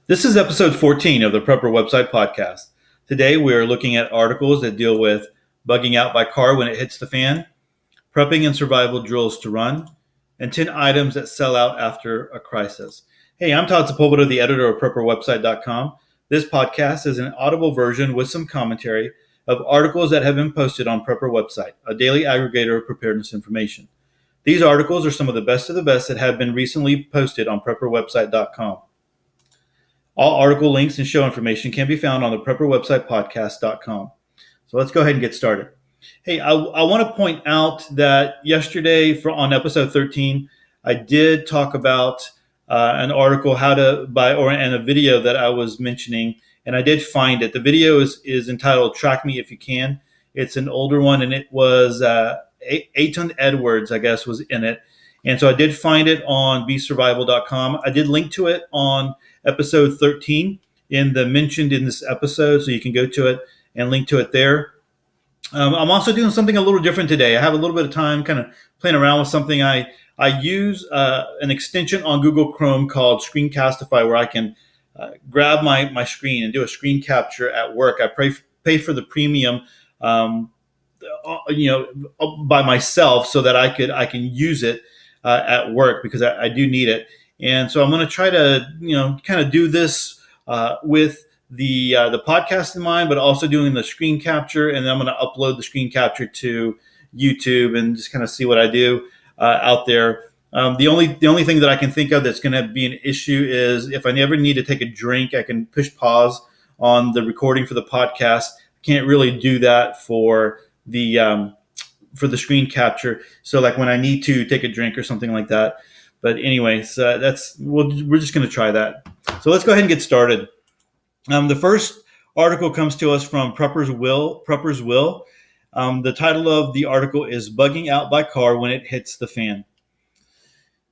This is episode 14 of the Prepper Website Podcast. Today we are looking at articles that deal with bugging out by car when it hits the fan, prepping and survival drills to run, and 10 items that sell out after a crisis. Hey, I'm Todd Sepulveda, the editor of PrepperWebsite.com. This podcast is an audible version with some commentary of articles that have been posted on Prepper Website, a daily aggregator of preparedness information. These articles are some of the best that have been recently posted on PrepperWebsite.com. All article links and show information can be found on the PrepperWebsitePodcast.com. So let's go ahead and get started. Hey, I want to point out that yesterday on episode 13, I did talk about an article, how to buy, and a video that I was mentioning, and I did find it. The video is entitled Track Me If You Can. It's an older one, and it was Aiton Edwards, I guess, was in it. And so I did find it on besurvival.com. I did link to it on episode 13 in the mentioned in this episode, so you can go to it and link to it there. I'm also doing something a little different today. I have a little bit of time kind of playing around with something. I use an extension on Google Chrome called Screencastify, where I can grab my screen and do a screen capture at work. I pay for the premium by myself so that I can use it at work because I do need it. And so I'm going to try to, kind of do this with the podcast in mind, but also doing the screen capture. And then I'm going to upload the screen capture to YouTube and just kind of see what I do out there. The only thing that I can think of that's going to be an issue is if I never need to take a drink, I can push pause on the recording for the podcast. Can't really do that for the screen capture. So like when I need to take a drink or something like that. But anyway, so we're just going to try that. So let's go ahead and get started. The first article comes to us from Prepper's Will. The title of the article is Bugging Out by Car When It Hits the Fan.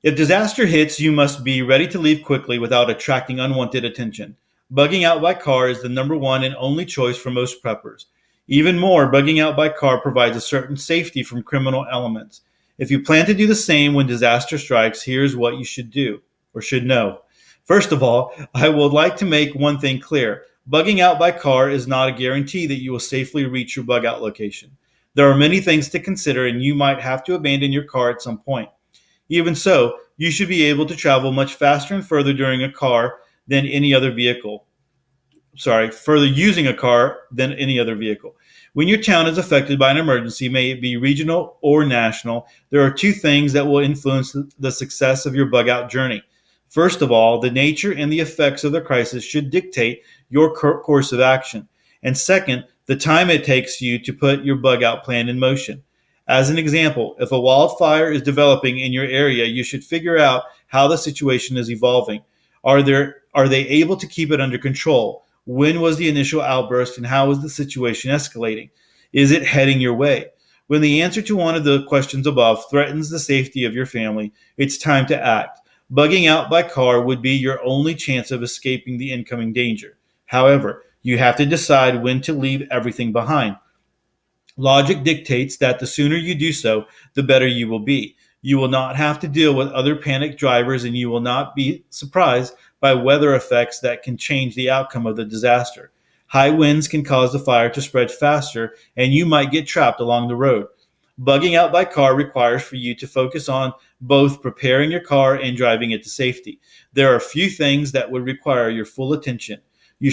If disaster hits, you must be ready to leave quickly without attracting unwanted attention. Bugging out by car is the number one and only choice for most preppers. Even more, bugging out by car provides a certain safety from criminal elements. If you plan to do the same when disaster strikes, here's what you should do or should know. First of all, I would like to make one thing clear. Bugging out by car is not a guarantee that you will safely reach your bug out location. There are many things to consider, and you might have to abandon your car at some point. Even so, you should be able to travel much faster and further during a car than any other vehicle. Further using a car than any other vehicle. When your town is affected by an emergency, may it be regional or national, there are two things that will influence the success of your bug out journey. First of all, the nature and the effects of the crisis should dictate your course of action. And second, the time it takes you to put your bug out plan in motion. As an example, if a wildfire is developing in your area, you should figure out how the situation is evolving. Are they able to keep it under control? When was the initial outburst and how is the situation escalating? Is it heading your way? When the answer to one of the questions above threatens the safety of your family, it's time to act. Bugging out by car would be your only chance of escaping the incoming danger. However, you have to decide when to leave everything behind. Logic dictates that the sooner you do so, the better you will be. You will not have to deal with other panicked drivers, and you will not be surprised by weather effects that can change the outcome of the disaster. High winds can cause the fire to spread faster, and you might get trapped along the road. Bugging out by car requires for you to focus on both preparing your car and driving it to safety. There are a few things that would require your full attention. There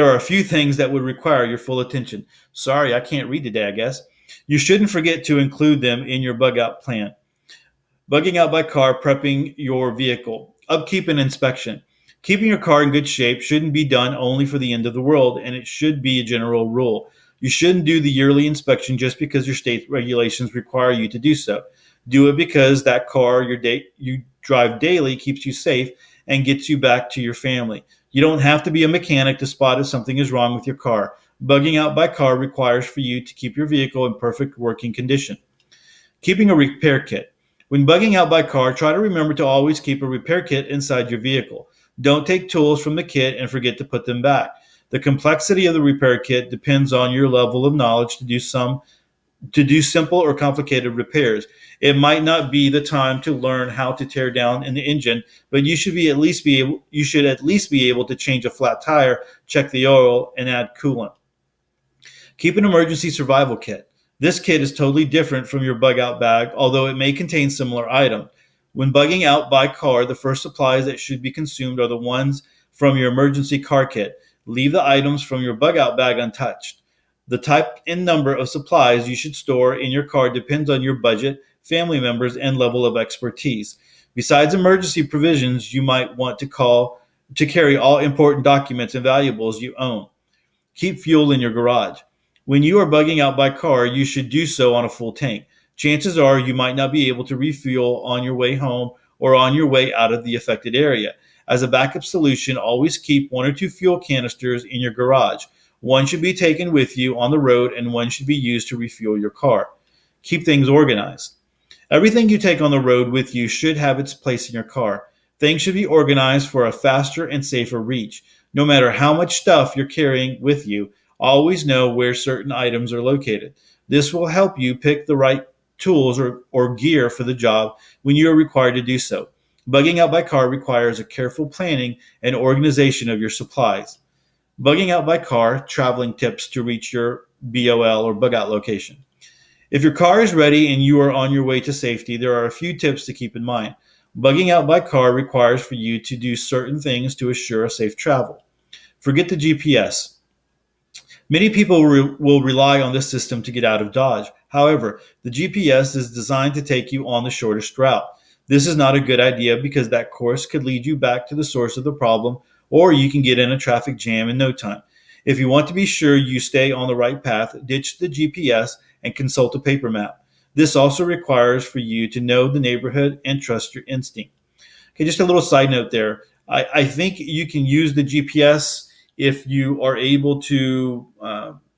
are a few things that would require your full attention. Sorry, I can't read today, I guess. You shouldn't forget to include them in your bug out plan. Bugging out by car, prepping your vehicle. Upkeep and inspection. Keeping your car in good shape shouldn't be done only for the end of the world, and it should be a general rule. You shouldn't do the yearly inspection just because your state regulations require you to do so. Do it because that car you drive daily keeps you safe and gets you back to your family. You don't have to be a mechanic to spot if something is wrong with your car. Bugging out by car requires for you to keep your vehicle in perfect working condition. Keeping a repair kit. When bugging out by car, try to remember to always keep a repair kit inside your vehicle. Don't take tools from the kit and forget to put them back. The complexity of the repair kit depends on your level of knowledge to do some to do simple or complicated repairs. It might not be the time to learn how to tear down an engine, but you should at least be able to change a flat tire, check the oil, and add coolant. Keep an emergency survival kit. This kit is totally different from your bug out bag, although it may contain similar items. When bugging out by car, the first supplies that should be consumed are the ones from your emergency car kit. Leave the items from your bug out bag untouched. The type and number of supplies you should store in your car depends on your budget, family members, and level of expertise. Besides emergency provisions, you might want to carry all important documents and valuables you own. Keep fuel in your garage. When you are bugging out by car, you should do so on a full tank. Chances are you might not be able to refuel on your way home or on your way out of the affected area. As a backup solution, always keep one or two fuel canisters in your garage. One should be taken with you on the road, and one should be used to refuel your car. Keep things organized. Everything you take on the road with you should have its place in your car. Things should be organized for a faster and safer reach. No matter how much stuff you're carrying with you, always know where certain items are located. This will help you pick the right tools or gear for the job when you are required to do so. Bugging out by car requires a careful planning and organization of your supplies. Bugging out by car, traveling tips to reach your BOL or bug out location. If your car is ready and you are on your way to safety, there are a few tips to keep in mind. Bugging out by car requires for you to do certain things to assure a safe travel. Forget the GPS. Many people will rely on this system to get out of Dodge. However, the GPS is designed to take you on the shortest route. This is not a good idea because that course could lead you back to the source of the problem, or you can get in a traffic jam in no time. If you want to be sure you stay on the right path, ditch the GPS and consult a paper map. This also requires for you to know the neighborhood and trust your instinct. Okay, just a little side note there. I think you can use the GPS if you are able to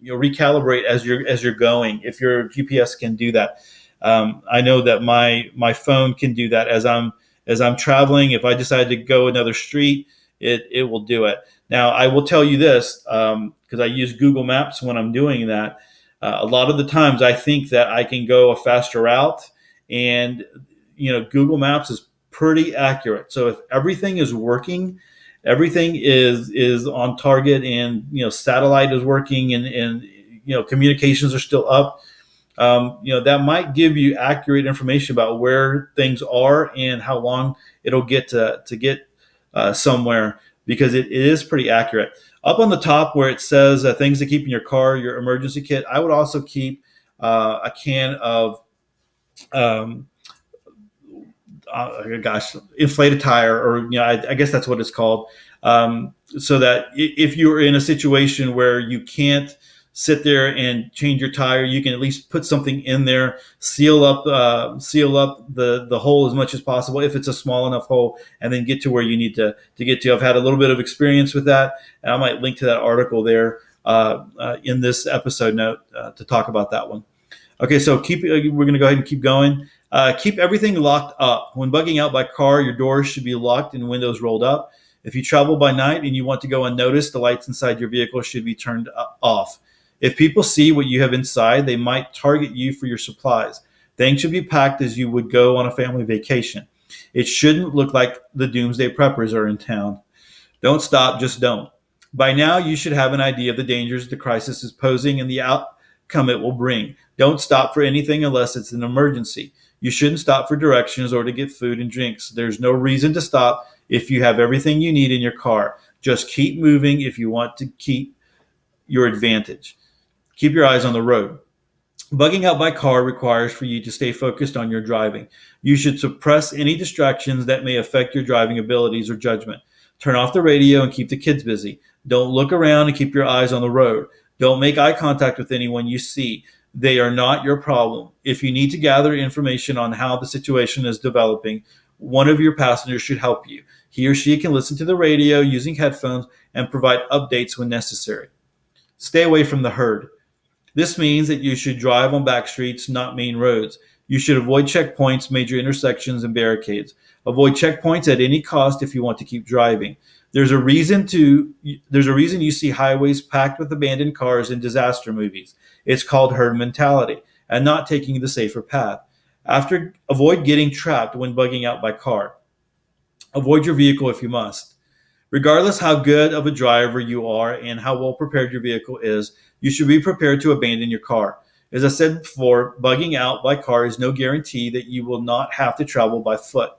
recalibrate as you're going. If your GPS can do that, I know that my phone can do that as I'm traveling. If I decide to go another street, it will do it. Now I will tell you this because I use Google Maps when I'm doing that. A lot of the times I think that I can go a faster route, and Google Maps is pretty accurate. So if everything is working, everything is on target, and satellite is working, and communications are still up, that might give you accurate information about where things are and how long it'll get to get somewhere, because it is pretty accurate. Up on the top where it says things to keep in your car, your emergency kit, I would also keep a can of um, inflated tire, or I guess that's what it's called, so that if you're in a situation where you can't sit there and change your tire, you can at least put something in there, seal up the hole as much as possible if it's a small enough hole, and then get to where you need to get to. I've had a little bit of experience with that, and I might link to that article there in this episode note to talk about that one. Okay, so we're going to go ahead and keep going. Keep everything locked up. When bugging out by car, your doors should be locked and windows rolled up. If you travel by night and you want to go unnoticed, the lights inside your vehicle should be turned off. If people see what you have inside, they might target you for your supplies. Things should be packed as you would go on a family vacation. It shouldn't look like the doomsday preppers are in town. Don't stop, just don't. By now, you should have an idea of the dangers the crisis is posing and the outcome it will bring. Don't stop for anything unless it's an emergency. You shouldn't stop for directions or to get food and drinks. There's no reason to stop if you have everything you need in your car. Just keep moving if you want to keep your advantage. Keep your eyes on the road. Bugging out by car requires for you to stay focused on your driving. You should suppress any distractions that may affect your driving abilities or judgment. Turn off the radio and keep the kids busy. Don't look around and keep your eyes on the road. Don't make eye contact with anyone you see. They are not your problem. If you need to gather information on how the situation is developing, one of your passengers should help you. He or she can listen to the radio using headphones and provide updates when necessary. Stay away from the herd. This means that you should drive on back streets, not main roads. You should avoid checkpoints, major intersections, and barricades. Avoid checkpoints at any cost if you want to keep driving. There's a reason you see highways packed with abandoned cars in disaster movies. It's called herd mentality. and not taking the safer path. Avoid getting trapped when bugging out by car. Avoid your vehicle if you must. Regardless how good of a driver you are and how well prepared your vehicle is, you should be prepared to abandon your car. As I said before, bugging out by car is no guarantee that you will not have to travel by foot.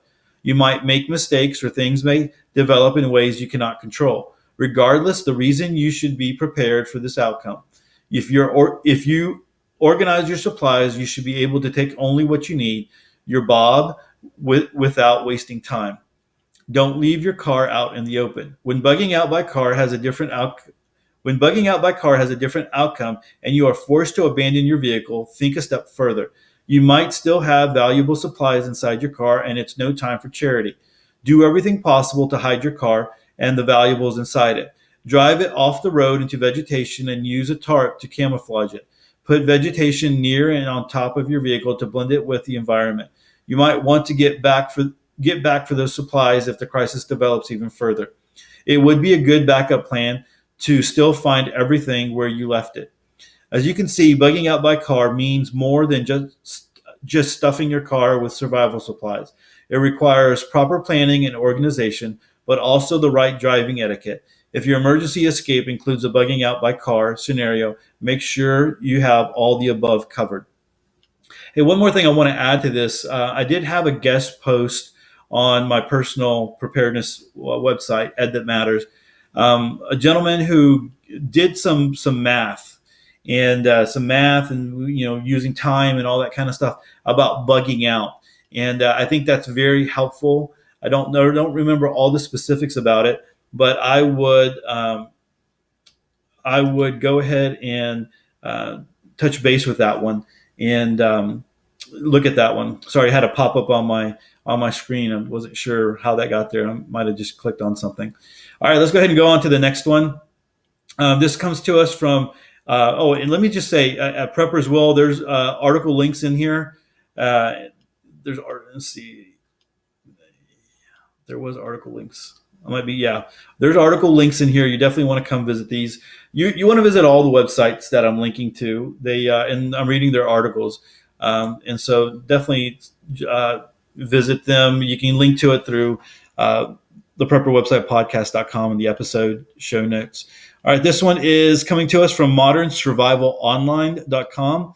You might make mistakes or things may develop in ways you cannot control. Regardless, the reason you should be prepared for this outcome. If you organize your supplies, you should be able to take only what you need, your bob, without wasting time. Don't leave your car out in the open. When bugging out by car has a different outcome and you are forced to abandon your vehicle, think a step further. You might still have valuable supplies inside your car and it's no time for charity. Do everything possible to hide your car and the valuables inside it. Drive it off the road into vegetation and use a tarp to camouflage it. Put vegetation near and on top of your vehicle to blend it with the environment. You might want to get back for those supplies if the crisis develops even further. It would be a good backup plan to still find everything where you left it. As you can see, bugging out by car means more than just stuffing your car with survival supplies. It requires proper planning and organization, but also the right driving etiquette. If your emergency escape includes a bugging out by car scenario, make sure you have all the above covered. Hey, one more thing I want to add to this. I did have a guest post on my personal preparedness website, Ed That Matters. A gentleman who did some math, and using time and all that kind of stuff about bugging out. And I think that's very helpful. Don't remember all the specifics about it, but I would go ahead and touch base with that one and look at that one. Sorry, I had a pop up on my screen. I wasn't sure how that got there. I might have just clicked on something. All right, let's go ahead and go on to the next one. This comes to us from. And let me just say, at Prepper's Will, there's article links in here. Let's see. There was article links. There's article links in here. You definitely want to come visit these. You want to visit all the websites that I'm linking to. And I'm reading their articles, and so definitely visit them. You can link to it through the Prepper website, podcast.com, and the episode show notes. All right, this one is coming to us from modernsurvivalonline.com.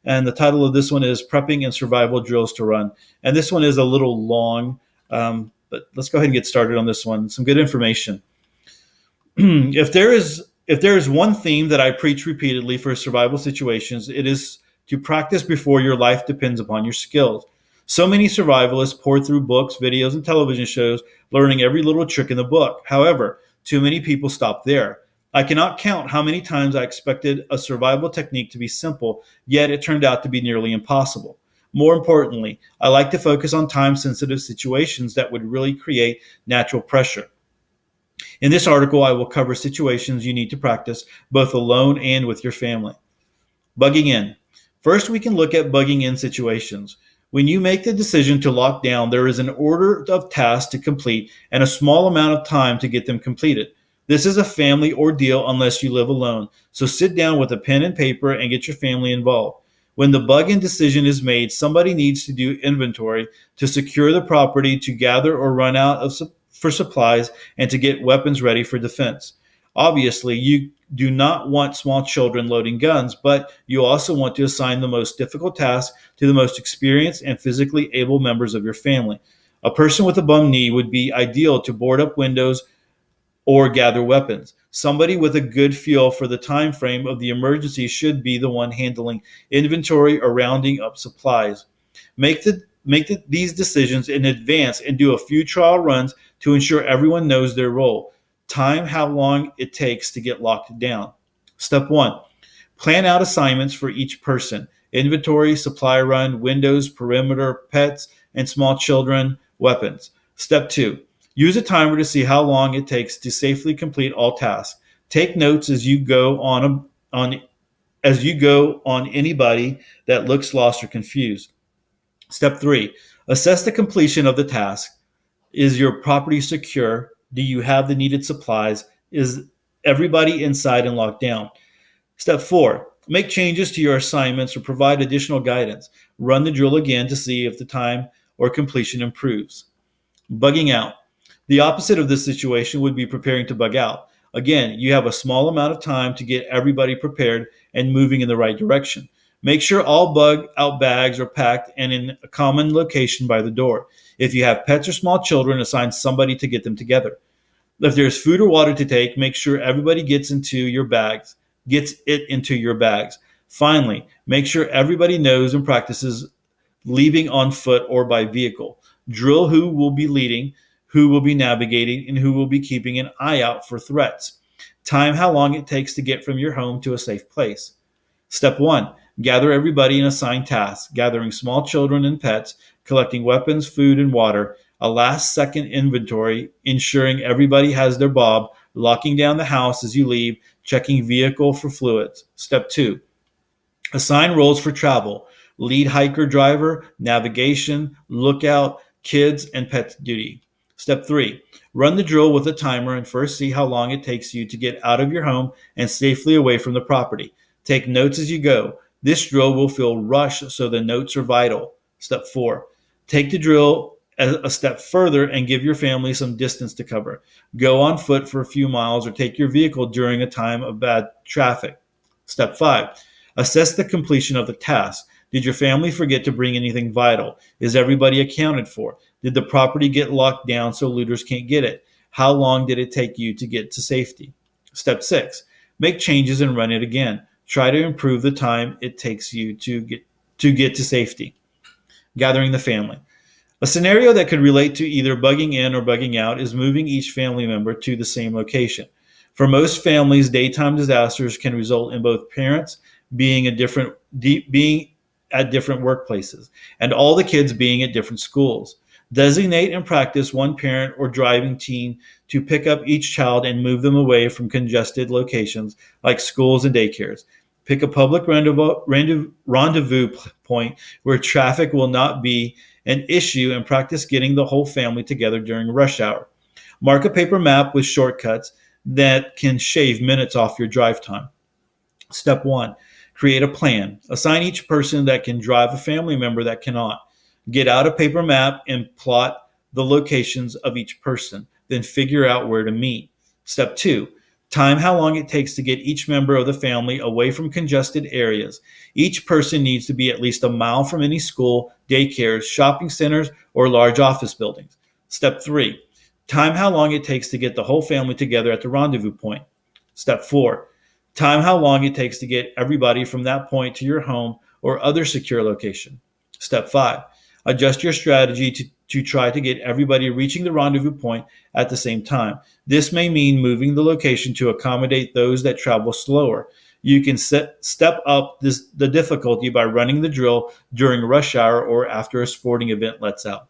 And the title of this one is Prepping and Survival Drills to Run. And this one is a little long, but let's go ahead and get started on this one. Some good information. If there is one theme that I preach repeatedly for survival situations, it is to practice before your life depends upon your skills. So many survivalists pour through books, videos, and television shows, learning every little trick in the book. However, too many people stop there. I cannot count how many times I expected a survival technique to be simple, yet it turned out to be nearly impossible. More importantly, I like to focus on time-sensitive situations that would really create natural pressure. In this article, I will cover situations you need to practice, both alone and with your family. Bugging in. First, we can look at bugging in situations. When you make the decision to lock down, there is an order of tasks to complete and a small amount of time to get them completed. This is a family ordeal unless you live alone, so sit down with a pen and paper and get your family involved. When the bug-in decision is made, somebody needs to do inventory to secure the property, to gather or run out for supplies, and to get weapons ready for defense. Obviously, you do not want small children loading guns, but you also want to assign the most difficult task to the most experienced and physically able members of your family. A person with a bum knee would be ideal to board up windows or gather weapons. Somebody with a good feel for the time frame of the emergency should be the one handling inventory or rounding up supplies. These decisions in advance and do a few trial runs to ensure everyone knows their role. Time how long it takes to get locked down. Step 1. Plan out assignments for each person. Inventory, supply run, windows, perimeter, pets, and small children, weapons. Step 2. Use a timer to see how long it takes to safely complete all tasks. Take notes as you go on anybody that looks lost or confused. Step 3. Assess the completion of the task. Is your property secure? Do you have the needed supplies? Is everybody inside and locked down? Step 4. Make changes to your assignments or provide additional guidance. Run the drill again to see if the time or completion improves. Bugging out. The opposite of this situation would be preparing to bug out. Again, you have a small amount of time to get everybody prepared and moving in the right direction. Make sure all bug out bags are packed and in a common location by the door. If you have pets or small children, assign somebody to get them together. If there's food or water to take, make sure everybody gets it into your bags. Finally, make sure everybody knows and practices leaving on foot or by vehicle. Drill who will be leading, who will be navigating, and who will be keeping an eye out for threats. Time how long it takes to get from your home to a safe place. Step 1. Gather everybody and assign tasks, gathering small children and pets, collecting weapons, food, and water, a last second inventory, ensuring everybody has their bob, locking down the house as you leave, checking vehicle for fluids. Step 2. Assign roles for travel: lead hiker driver, navigation, lookout, kids, and pet duty. Step 3. Run the drill with a timer and first see how long it takes you to get out of your home and safely away from the property. Take notes as you go. This drill will feel rushed, so the notes are vital. Step 4. Take the drill a step further and give your family some distance to cover. Go on foot for a few miles or take your vehicle during a time of bad traffic. Step 5. Assess the completion of the task. Did your family forget to bring anything vital? Is everybody accounted for? Did the property get locked down so looters can't get it? How long did it take you to get to safety? Step 6. Make changes and run it again. Try to improve the time it takes you to get to safety. Gathering the family. A scenario that could relate to either bugging in or bugging out is moving each family member to the same location. For most families, daytime disasters can result in both parents being at different workplaces and all the kids being at different schools. Designate and practice one parent or driving team to pick up each child and move them away from congested locations like schools and daycares. Pick a public rendezvous point where traffic will not be an issue and practice getting the whole family together during rush hour. Mark a paper map with shortcuts that can shave minutes off your drive time. Step 1. Create a plan. Assign each person that can drive a family member that cannot. Get out a paper map and plot the locations of each person. Then figure out where to meet. Step 2. Time how long it takes to get each member of the family away from congested areas. Each person needs to be at least a mile from any school, daycares, shopping centers, or large office buildings. Step 3. Time how long it takes to get the whole family together at the rendezvous point. Step 4. Time how long it takes to get everybody from that point to your home or other secure location. Step 5. Adjust your strategy to try to get everybody reaching the rendezvous point at the same time. This may mean moving the location to accommodate those that travel slower. You can step up the difficulty by running the drill during rush hour or after a sporting event lets out.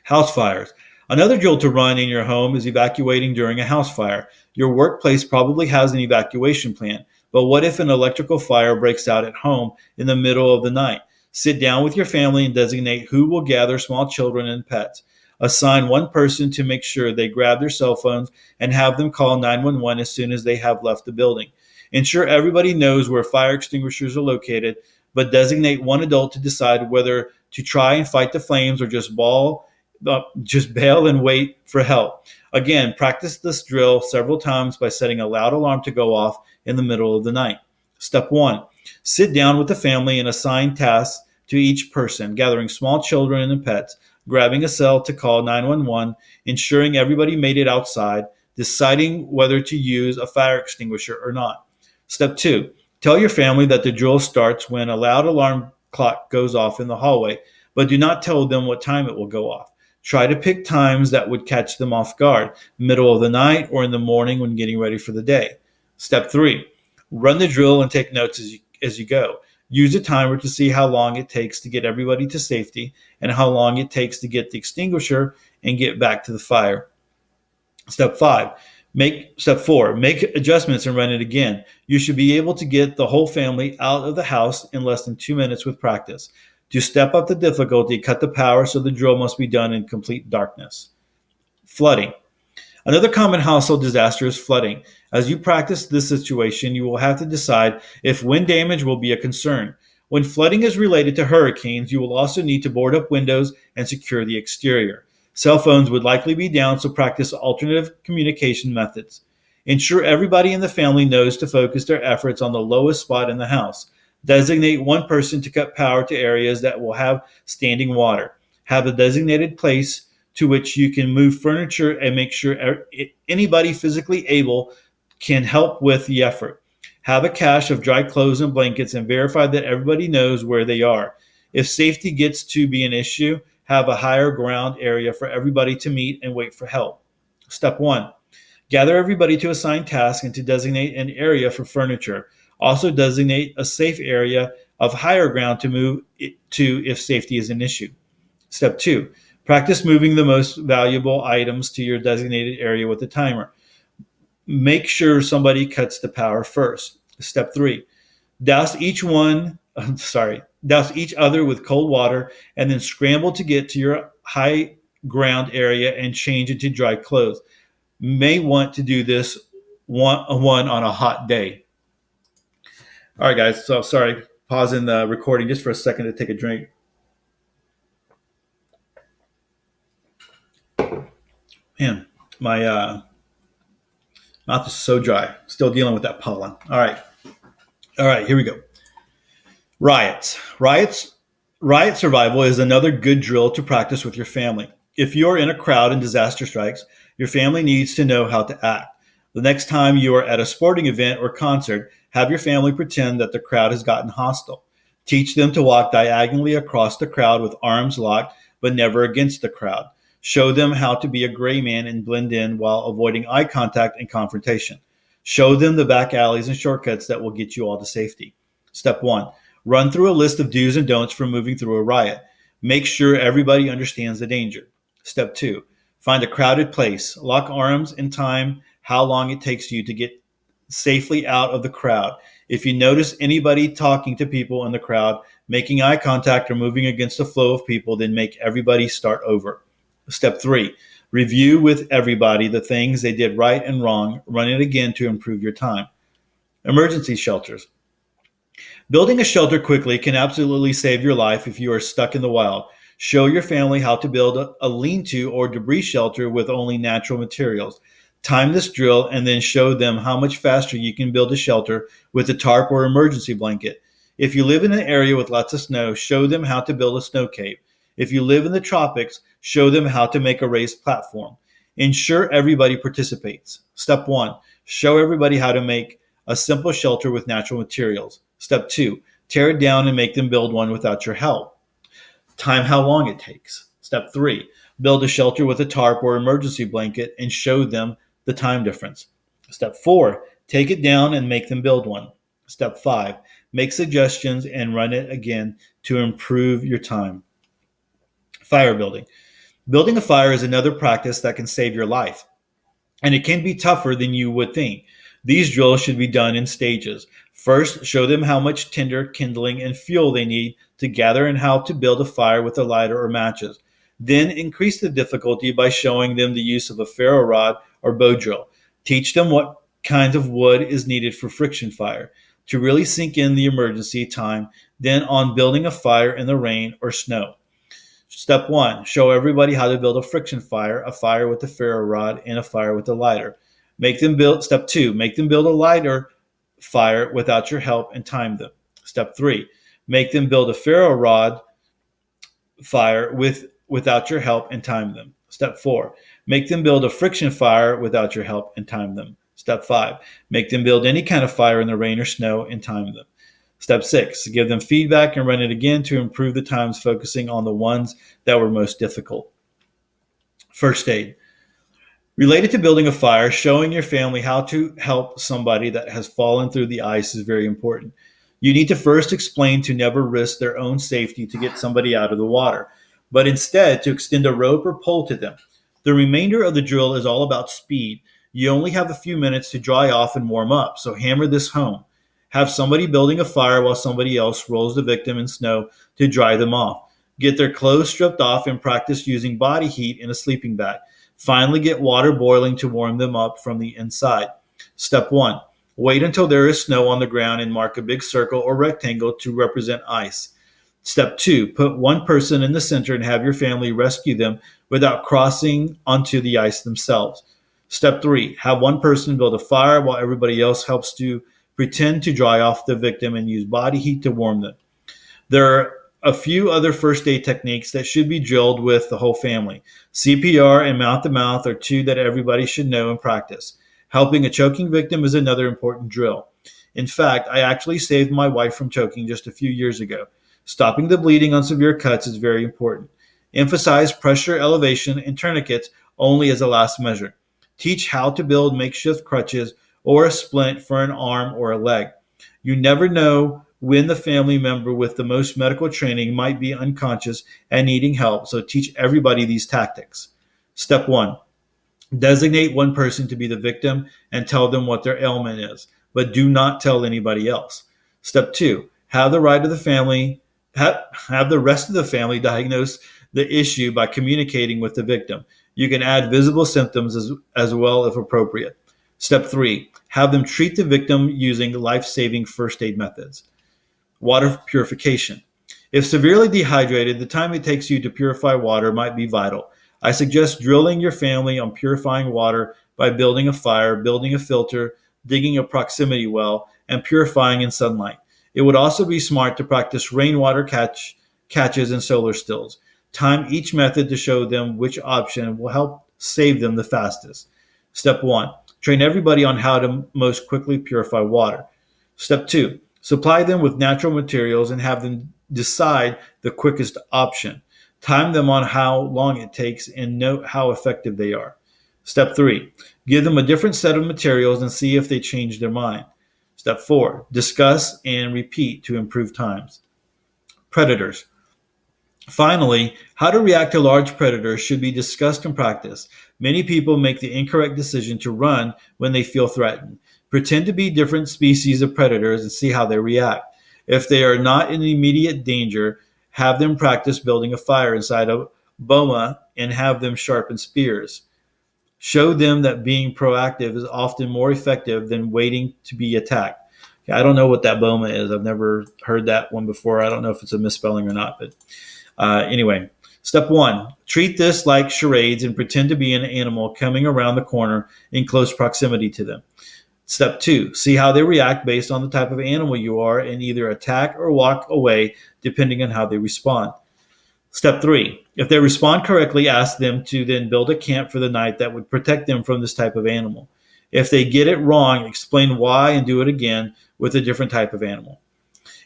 House fires. Another drill to run in your home is evacuating during a house fire. Your workplace probably has an evacuation plan, but what if an electrical fire breaks out at home in the middle of the night? Sit down with your family and designate who will gather small children and pets. Assign one person to make sure they grab their cell phones and have them call 911 as soon as they have left the building. Ensure everybody knows where fire extinguishers are located, but designate one adult to decide whether to try and fight the flames or just bail and wait for help. Again, practice this drill several times by setting a loud alarm to go off in the middle of the night. Step 1. Sit down with the family and assign tasks to each person, gathering small children and pets, grabbing a cell to call 911, ensuring everybody made it outside, deciding whether to use a fire extinguisher or not. Step 2. Tell your family that the drill starts when a loud alarm clock goes off in the hallway, but do not tell them what time it will go off. Try to pick times that would catch them off guard, middle of the night or in the morning when getting ready for the day. Step 3. Run the drill and take notes as you go. Use a timer to see how long it takes to get everybody to safety and how long it takes to get the extinguisher and get back to the fire. Step 4. Make adjustments and run it again. You should be able to get the whole family out of the house in less than 2 minutes with practice. To step up the difficulty, cut the power so the drill must be done in complete darkness. Flooding. Another common household disaster is flooding. As you practice this situation, you will have to decide if wind damage will be a concern. When flooding is related to hurricanes, you will also need to board up windows and secure the exterior. Cell phones would likely be down, so practice alternative communication methods. Ensure everybody in the family knows to focus their efforts on the lowest spot in the house. Designate one person to cut power to areas that will have standing water. Have a designated place to which you can move furniture and make sure anybody physically able can help with the effort. Have a cache of dry clothes and blankets and verify that everybody knows where they are. If safety gets to be an issue, have a higher ground area for everybody to meet and wait for help. Step 1. Gather everybody to assign tasks and to designate an area for furniture. Also designate a safe area of higher ground to move to if safety is an issue. Step 2. Practice moving the most valuable items to your designated area with a timer. Make sure somebody cuts the power first. Step 3. Douse each one, douse each other with cold water and then scramble to get to your high ground area and change into dry clothes. May want to do this one on a hot day. All right, guys. So sorry, pausing the recording just for a second to take a drink. Man, my mouth is so dry. Still dealing with that pollen. All right. Here we go. Riot survival is another good drill to practice with your family. If you're in a crowd and disaster strikes, your family needs to know how to act. The next time you are at a sporting event or concert, have your family pretend that the crowd has gotten hostile. Teach them to walk diagonally across the crowd with arms locked, but never against the crowd. Show them how to be a gray man and blend in while avoiding eye contact and confrontation. Show them the back alleys and shortcuts that will get you all to safety. Step 1. Run through a list of do's and don'ts for moving through a riot. Make sure everybody understands the danger. Step 2. Find a crowded place. Lock arms and time how long it takes you to get safely out of the crowd. If you notice anybody talking to people in the crowd, making eye contact, or moving against the flow of people, then make everybody start over. Step 3. Review with everybody the things they did right and wrong. Run it again to improve your time. Emergency shelters. Building a shelter quickly can absolutely save your life if you are stuck in the wild. Show your family how to build a lean-to or debris shelter with only natural materials. Time this drill and then show them how much faster you can build a shelter with a tarp or emergency blanket. If you live in an area with lots of snow, show them how to build a snow cave. If you live in the tropics, show them how to make a raised platform. Ensure everybody participates. Step 1. Show everybody how to make a simple shelter with natural materials. Step 2. Tear it down and make them build one without your help. Time how long it takes. Step 3. Build a shelter with a tarp or emergency blanket and show them the time difference. Step 4. Take it down and make them build one. Step 5. Make suggestions and run it again to improve your time. Fire building. Building a fire is another practice that can save your life, and it can be tougher than you would think. These drills should be done in stages. First, show them how much tinder, kindling, and fuel they need to gather and how to build a fire with a lighter or matches. Then increase the difficulty by showing them the use of a ferro rod or bow drill. Teach them what kinds of wood is needed for friction fire. To really sink in the emergency time, then on building a fire in the rain or snow. Step 1. Show everybody how to build a friction fire, a fire with a ferro rod, and a fire with a lighter. Step 2. Make them build a lighter fire without your help and time them. Step 3. Make them build a ferro rod fire without your help and time them. Step 4. Make them build a friction fire without your help and time them. Step 5. Make them build any kind of fire in the rain or snow and time them. Step 6. Give them feedback and run it again to improve the times, focusing on the ones that were most difficult. First aid. Related to building a fire, showing your family how to help somebody that has fallen through the ice is very important. You need to first explain to never risk their own safety to get somebody out of the water, but instead to extend a rope or pole to them. The remainder of the drill is all about speed. You only have a few minutes to dry off and warm up, so hammer this home. Have somebody building a fire while somebody else rolls the victim in snow to dry them off. Get their clothes stripped off and practice using body heat in a sleeping bag. Finally, get water boiling to warm them up from the inside. Step 1. Wait until there is snow on the ground and mark a big circle or rectangle to represent ice. Step 2. Put one person in the center and have your family rescue them without crossing onto the ice themselves. Step 3. Have one person build a fire while everybody else helps to pretend to dry off the victim and use body heat to warm them. There are a few other first aid techniques that should be drilled with the whole family. CPR and mouth to mouth are two that everybody should know and practice. Helping a choking victim is another important drill. In fact, I actually saved my wife from choking just a few years ago. Stopping the bleeding on severe cuts is very important. Emphasize pressure, elevation, and tourniquets only as a last measure. Teach how to build makeshift crutches or a splint for an arm or a leg. You never know when the family member with the most medical training might be unconscious and needing help, so teach everybody these tactics. Step 1. Designate one person to be the victim and tell them what their ailment is, but do not tell anybody else. Step 2. Have the rest of the family diagnose the issue by communicating with the victim. You can add visible symptoms as well if appropriate. Step 3. Have them treat the victim using life-saving first aid methods. Water purification. If severely dehydrated, the time it takes you to purify water might be vital. I suggest drilling your family on purifying water by building a fire, building a filter, digging a proximity well, and purifying in sunlight. It would also be smart to practice rainwater catches and solar stills. Time each method to show them which option will help save them the fastest. Step 1. Train everybody on how to most quickly purify water. Step 2. Supply them with natural materials and have them decide the quickest option. Time them on how long it takes and note how effective they are. Step 3. Give them a different set of materials and see if they change their mind. Step 4. Discuss and repeat to improve times. Predators. Finally, how to react to large predators should be discussed and practiced. Many people make the incorrect decision to run when they feel threatened. Pretend to be different species of predators and see how they react. If they are not in immediate danger, have them practice building a fire inside a boma and have them sharpen spears. Show them that being proactive is often more effective than waiting to be attacked. I don't know what that boma is. I've never heard that one before. I don't know if it's a misspelling or not, but anyway. Step 1, treat this like charades and pretend to be an animal coming around the corner in close proximity to them. Step 2, see how they react based on the type of animal you are and either attack or walk away depending on how they respond. Step 3, if they respond correctly, ask them to then build a camp for the night that would protect them from this type of animal. If they get it wrong, explain why and do it again with a different type of animal.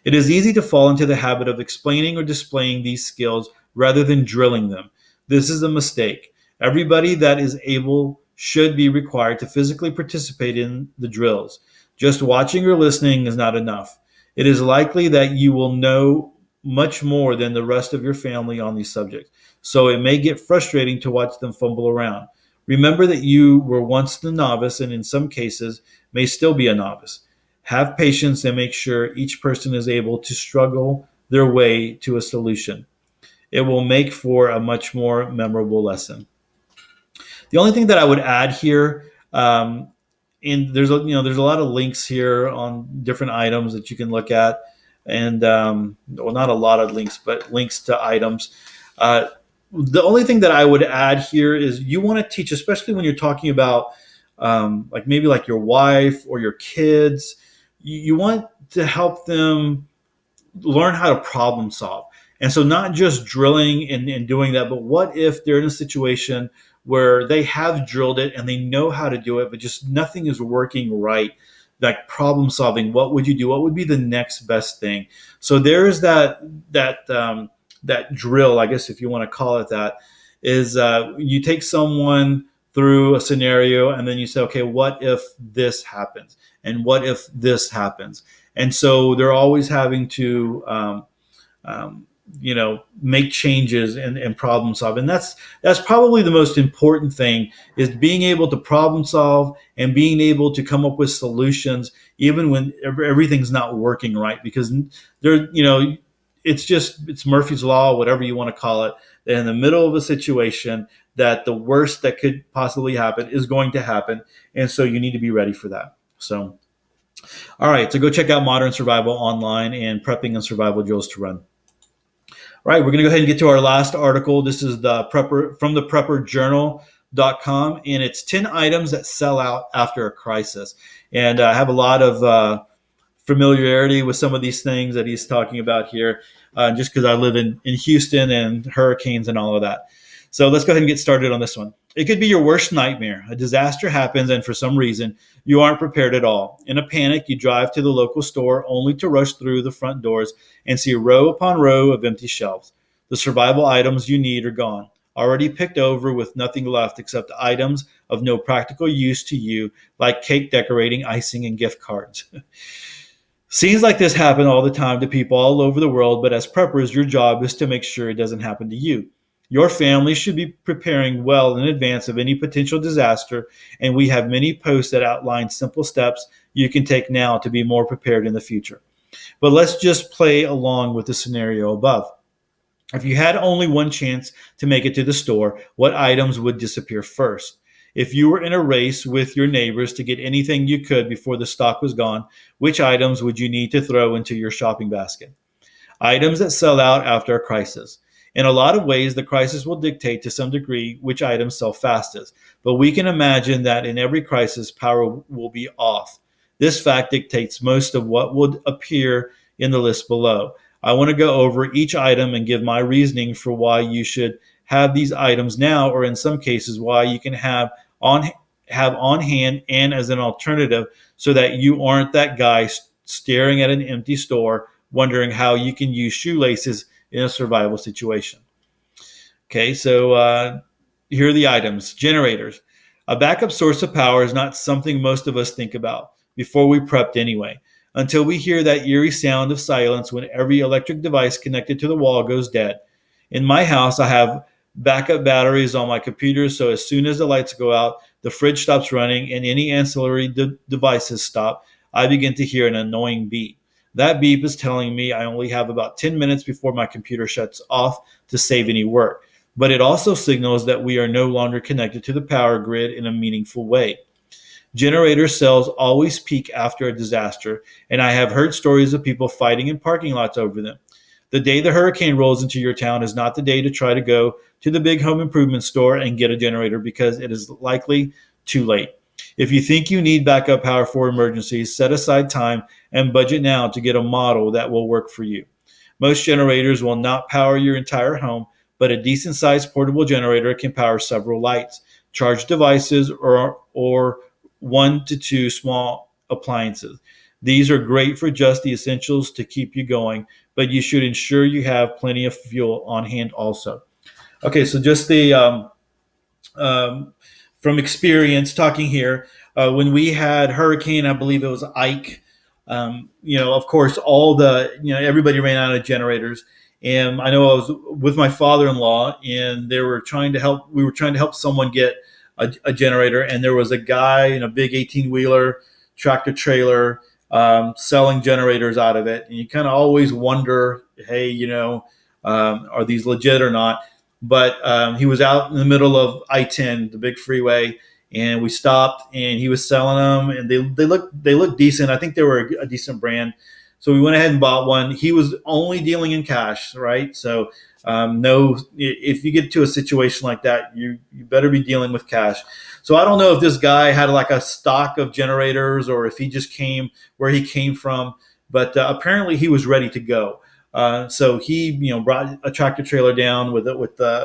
It is easy to fall into the habit of explaining or displaying these skills rather than drilling them. This is a mistake. Everybody that is able should be required to physically participate in the drills. Just watching or listening is not enough. It is likely that you will know much more than the rest of your family on these subjects, so it may get frustrating to watch them fumble around. Remember that you were once the novice and in some cases may still be a novice. Have patience and make sure each person is able to struggle their way to a solution. It will make for a much more memorable lesson. The only thing that I would add here, there's a lot of links here on different items that you can look at, and well, not a lot of links, but links to items. The only thing that I would add here is you want to teach, especially when you're talking about like maybe like your wife or your kids, you want to help them learn how to problem solve. And so not just drilling and doing that, but what if they're in a situation where they have drilled it and they know how to do it, but just nothing is working right? Like problem solving, what would you do? What would be the next best thing? So there's that drill, I guess, if you want to call it that, is you take someone through a scenario and then you say, okay, what if this happens? And what if this happens? And so they're always having to, make changes and problem solve. And that's probably the most important thing, is being able to problem solve and being able to come up with solutions, even when everything's not working right, because it's Murphy's Law, whatever you want to call it. in the middle of a situation that the worst that could possibly happen is going to happen. And so you need to be ready for that. So, all right, so go check out Modern Survival online and Prepping and Survival Drills to Run. All right, we're going to go ahead and get to our last article. This is the prepper from the prepperjournal.com, and it's 10 items that sell out after a crisis. And I have a lot of familiarity with some of these things that he's talking about here, just because I live in Houston and hurricanes and all of that. So let's go ahead and get started on this one. It could be your worst nightmare. A disaster happens, and for some reason, you aren't prepared at all. In a panic, you drive to the local store only to rush through the front doors and see row upon row of empty shelves. The survival items you need are gone, already picked over with nothing left except items of no practical use to you, like cake decorating, icing, and gift cards. Scenes like this happen all the time to people all over the world, but as preppers, your job is to make sure it doesn't happen to you. Your family should be preparing well in advance of any potential disaster, and we have many posts that outline simple steps you can take now to be more prepared in the future. But let's just play along with the scenario above. If you had only one chance to make it to the store, what items would disappear first? If you were in a race with your neighbors to get anything you could before the stock was gone, which items would you need to throw into your shopping basket? Items that sell out after a crisis. In a lot of ways, the crisis will dictate to some degree which items sell fastest, but we can imagine that in every crisis, power will be off. This fact dictates most of what would appear in the list below. I want to go over each item and give my reasoning for why you should have these items now, or in some cases, why you can on have on hand and as an alternative, so that you aren't that guy staring at an empty store wondering how you can use shoelaces in a survival situation. Okay, so here are the items. Generators. A backup source of power is not something most of us think about before we prepped anyway, until we hear that eerie sound of silence when every electric device connected to the wall goes dead. In my house, I have backup batteries on my computer, so as soon as the lights go out, the fridge stops running, and any ancillary devices stop, I begin to hear an annoying beep. That beep is telling me I only have about 10 minutes before my computer shuts off to save any work. But it also signals that we are no longer connected to the power grid in a meaningful way. Generator cells always peak after a disaster, and I have heard stories of people fighting in parking lots over them. The day the hurricane rolls into your town is not the day to try to go to the big home improvement store and get a generator, because it is likely too late. If you think you need backup power for emergencies, set aside time and budget now to get a model that will work for you. Most generators will not power your entire home, but a decent sized portable generator can power several lights, charge devices, or 1 to 2 small appliances. These are great for just the essentials to keep you going, but you should ensure you have plenty of fuel on hand also. Okay, so just the um, from experience talking here, when we had hurricane, I believe it was Ike. Of course, everybody ran out of generators, and I know I was with my father-in-law, and they were trying to help. We were trying to help someone get a generator, and there was a guy in a big 18-wheeler tractor trailer selling generators out of it, and you kind of always wonder, hey, are these legit or not? But he was out in the middle of I-10, the big freeway, and we stopped, and he was selling them, and they looked decent. I think they were a decent brand, so we went ahead and bought one. He was only dealing in cash, right? So no, if you get to a situation like that, you better be dealing with cash. So I don't know if this guy had like a stock of generators or if he just came where he came from, but apparently he was ready to go. So he, brought a tractor trailer down with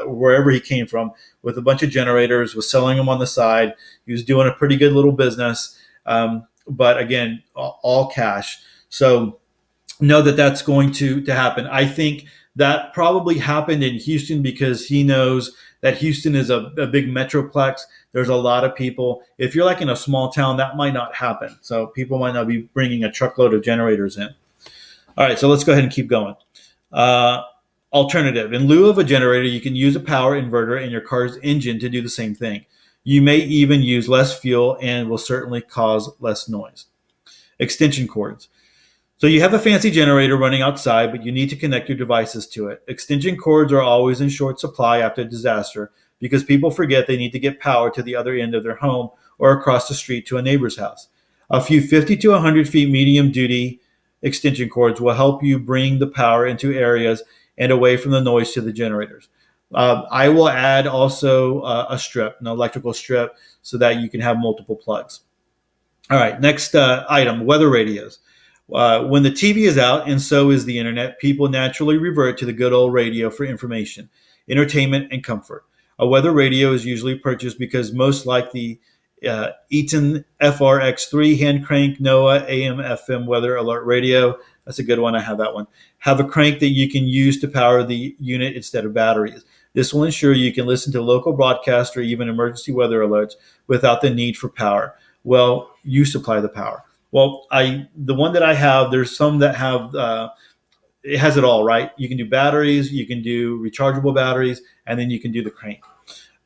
wherever he came from with a bunch of generators, was selling them on the side. He was doing a pretty good little business, but again, all cash. So know that that's going to happen. I think that probably happened in Houston because he knows that Houston is a big metroplex. There's a lot of people. If you're like in a small town, that might not happen. So people might not be bringing a truckload of generators in. All right, so let's go ahead and keep going. Uh, Alternative. In lieu of a generator, you can use a power inverter in your car's engine to do the same thing. You may even use less fuel and will certainly cause less noise. Extension cords. So you have a fancy generator running outside, but you need to connect your devices to it. Extension cords are always in short supply after a disaster because people forget they need to get power to the other end of their home or across the street to a neighbor's house. A few 50 to 100 feet medium duty extension cords will help you bring the power into areas and away from the noise to the generators. I will add also a strip, an electrical strip, so that you can have multiple plugs. All right, next item, weather radios. When the TV is out and so is the internet, people naturally revert to the good old radio for information, entertainment, and comfort. A weather radio is usually purchased because most like the Eaton FRX3 hand crank NOAA AM FM weather alert radio. That's a good one. I have that one. Have a crank that you can use to power the unit instead of batteries. This will ensure you can listen to local broadcast or even emergency weather alerts without the need for power. Well, you supply the power. Well, the one that I have, there's some that have it has it all, right? You can do batteries, you can do rechargeable batteries, and then you can do the crank.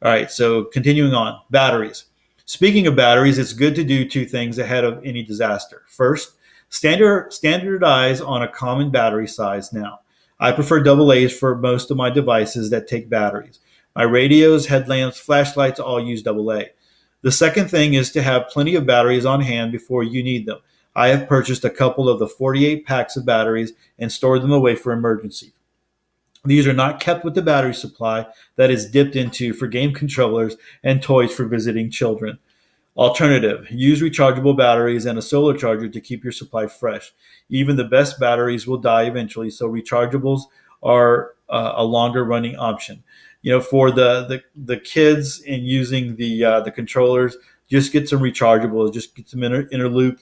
All right, so continuing on, batteries. Speaking of batteries, it's good to do two things ahead of any disaster. First, standardize on a common battery size now. I prefer double A's for most of my devices that take batteries. My radios, headlamps, flashlights all use double A. The second thing is to have plenty of batteries on hand before you need them. I have purchased a couple of the 48 packs of batteries and stored them away for emergency. These are not kept with the battery supply that is dipped into for game controllers and toys for visiting children. Alternative, use rechargeable batteries and a solar charger to keep your supply fresh. Even the best batteries will die eventually, so rechargeables are a longer running option. For the kids and using the controllers, just get some rechargeables, just get some inner loop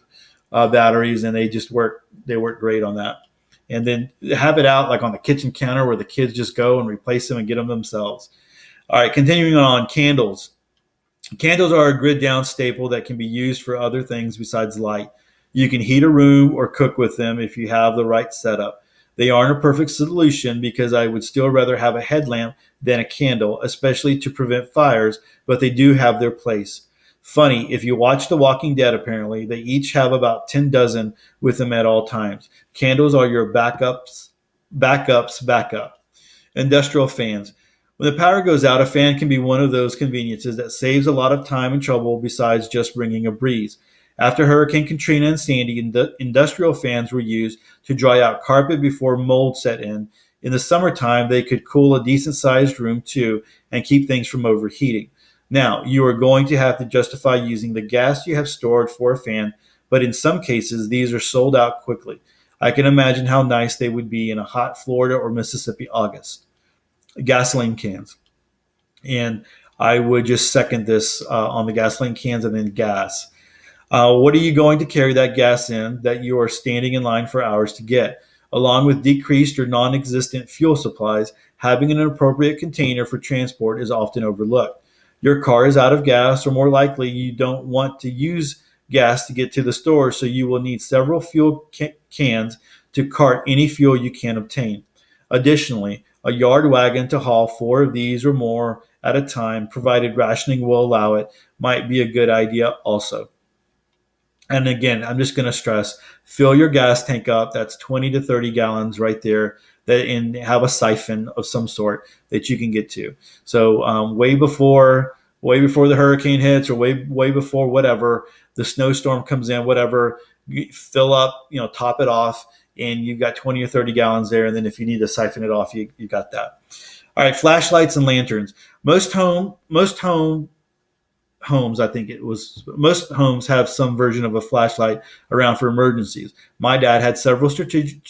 batteries, and they just work. They work great on that. And then have it out like on the kitchen counter where the kids just go and replace them and get them themselves. All right, continuing on, candles. Candles are a grid down staple that can be used for other things besides light. You can heat a room or cook with them if you have the right setup. They aren't a perfect solution because I would still rather have a headlamp than a candle, especially to prevent fires, but they do have their place. Funny, if you watch The Walking Dead, apparently, they each have about 10 dozen with them at all times. Candles are your backup. Industrial fans. When the power goes out, a fan can be one of those conveniences that saves a lot of time and trouble besides just bringing a breeze. After Hurricane Katrina and Sandy, industrial fans were used to dry out carpet before mold set in. In the summertime, they could cool a decent sized room too and keep things from overheating. Now, you are going to have to justify using the gas you have stored for a fan, but in some cases, these are sold out quickly. I can imagine how nice they would be in a hot Florida or Mississippi August. Gasoline cans. And I would just second this on the gasoline cans and then gas. What are you going to carry that gas in that you are standing in line for hours to get? Along with decreased or non existent fuel supplies, having an appropriate container for transport is often overlooked. Your car is out of gas, or more likely, you don't want to use gas to get to the store, so you will need several fuel cans to cart any fuel you can obtain. Additionally, a yard wagon to haul four of these or more at a time, provided rationing will allow it, might be a good idea also. And again, I'm just going to stress, fill your gas tank up. That's 20 to 30 gallons right there. And have a siphon of some sort that you can get to. So way before the hurricane hits, or way before whatever the snowstorm comes in, whatever, you fill up, top it off, and you've got 20 or 30 gallons there. And then if you need to siphon it off, you got that. All right, flashlights and lanterns. Homes, I think it was, most homes have some version of a flashlight around for emergencies. My dad had several strategic.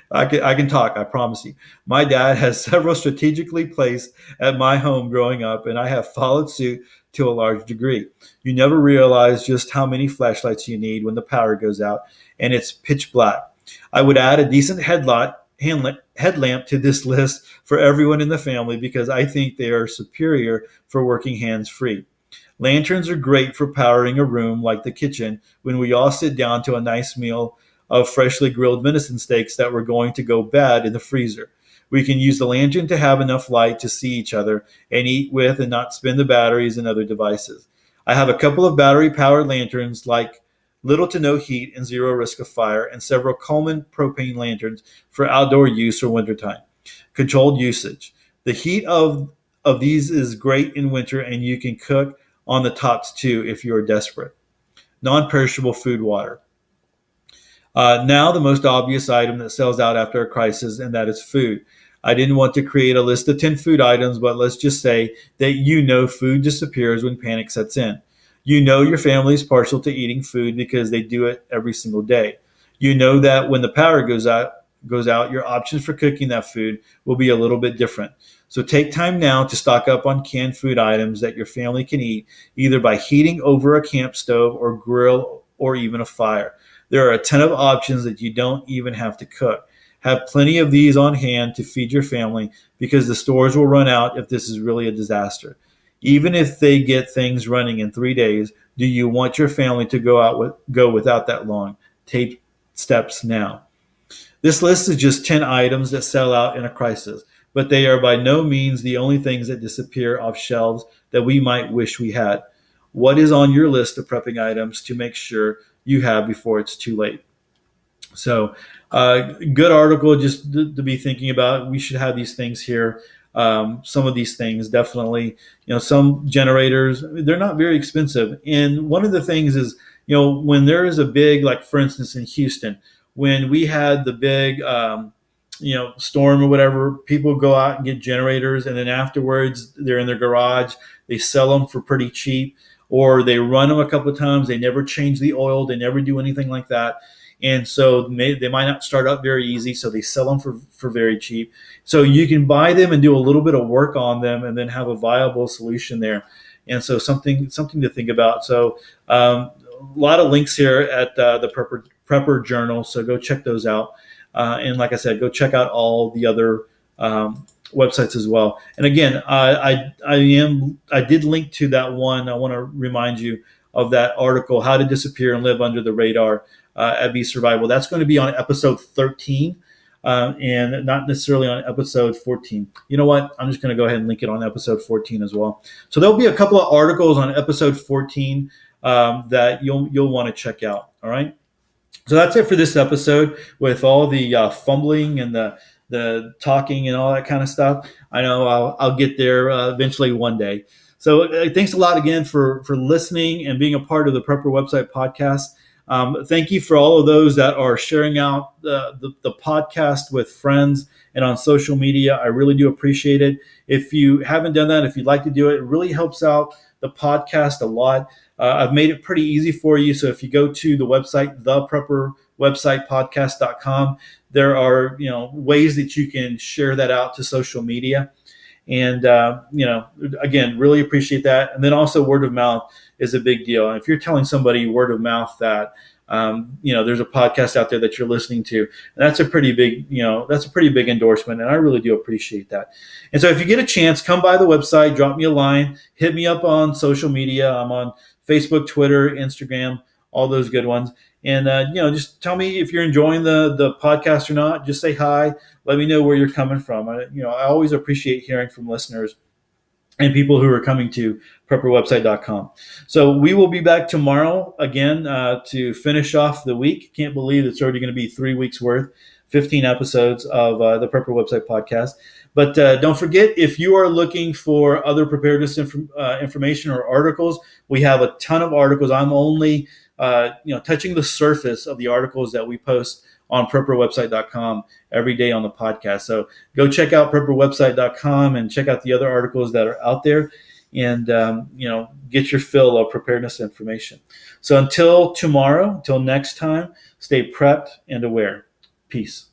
I can talk, I promise you. My dad has several strategically placed at my home growing up, and I have followed suit to a large degree. You never realize just how many flashlights you need when the power goes out and it's pitch black. I would add a decent headlamp to this list for everyone in the family because I think they are superior for working hands free. Lanterns are great for powering a room like the kitchen when we all sit down to a nice meal of freshly grilled venison steaks that were going to go bad in the freezer. We can use the lantern to have enough light to see each other and eat with and not spin the batteries and other devices. I have a couple of battery powered lanterns like little to no heat and zero risk of fire, and several Coleman propane lanterns for outdoor use or wintertime. Controlled usage. The heat of these is great in winter, and you can cook on the tops too if you are desperate. Non-perishable food water. Now, the most obvious item that sells out after a crisis, and that is food. I didn't want to create a list of 10 food items, but let's just say that food disappears when panic sets in. Your family is partial to eating food because they do it every single day. That when the power goes out, your options for cooking that food will be a little bit different. So take time now to stock up on canned food items that your family can eat, either by heating over a camp stove or grill or even a fire. There are a ton of options that you don't even have to cook. Have plenty of these on hand to feed your family because the stores will run out if this is really a disaster. Even if they get things running in 3 days, do you want your family to go without that long? Take steps now. This list is just 10 items that sell out in a crisis, but they are by no means the only things that disappear off shelves that we might wish we had. What is on your list of prepping items to make sure you have before it's too late? So, good article just to be thinking about. We should have these things here. Some of these things definitely, some generators, they're not very expensive. And one of the things is, when there is a big, like for instance, in Houston, when we had the big, storm or whatever, people go out and get generators, and then afterwards they're in their garage. They sell them for pretty cheap, or they run them a couple of times. They never change the oil. They never do anything like that. And so they might not start up very easy, so they sell them for very cheap. So you can buy them and do a little bit of work on them, and then have a viable solution there. And so something to think about. So a lot of links here at the Prepper Journal, so go check those out. And like I said, go check out all the other websites as well. And again, I did link to that one. I want to remind you of that article, How to Disappear and Live Under the Radar at Be Survival. That's going to be on episode 13 and not necessarily on episode 14. You know what? I'm just going to go ahead and link it on episode 14 as well. So there'll be a couple of articles on episode 14 that you'll want to check out. All right. So that's it for this episode with all the fumbling and the talking and all that kind of stuff. I know I'll get there eventually one day. So thanks a lot again for listening and being a part of the Prepper Website podcast. Thank you for all of those that are sharing out the podcast with friends and on social media. I really do appreciate it. If you haven't done that, if you'd like to do it, it really helps out the podcast a lot. I've made it pretty easy for you. So if you go to the website, theprepperwebsitepodcast.com, there are ways that you can share that out to social media. And, again, really appreciate that. And then also word of mouth is a big deal. And if you're telling somebody word of mouth that, there's a podcast out there that you're listening to, that's a pretty big endorsement. And I really do appreciate that. And so if you get a chance, come by the website, drop me a line, hit me up on social media. I'm on Facebook, Twitter, Instagram, all those good ones. And, just tell me if you're enjoying the podcast or not. Just say hi. Let me know where you're coming from. I always appreciate hearing from listeners and people who are coming to prepperwebsite.com. So we will be back tomorrow again to finish off the week. Can't believe it's already going to be 3 weeks worth, 15 episodes of the Prepper Website podcast. But don't forget, if you are looking for other preparedness information or articles, we have a ton of articles. I'm only touching the surface of the articles that we post on prepperwebsite.com every day on the podcast. So go check out prepperwebsite.com and check out the other articles that are out there, and get your fill of preparedness information. So until tomorrow, until next time, stay prepped and aware. Peace.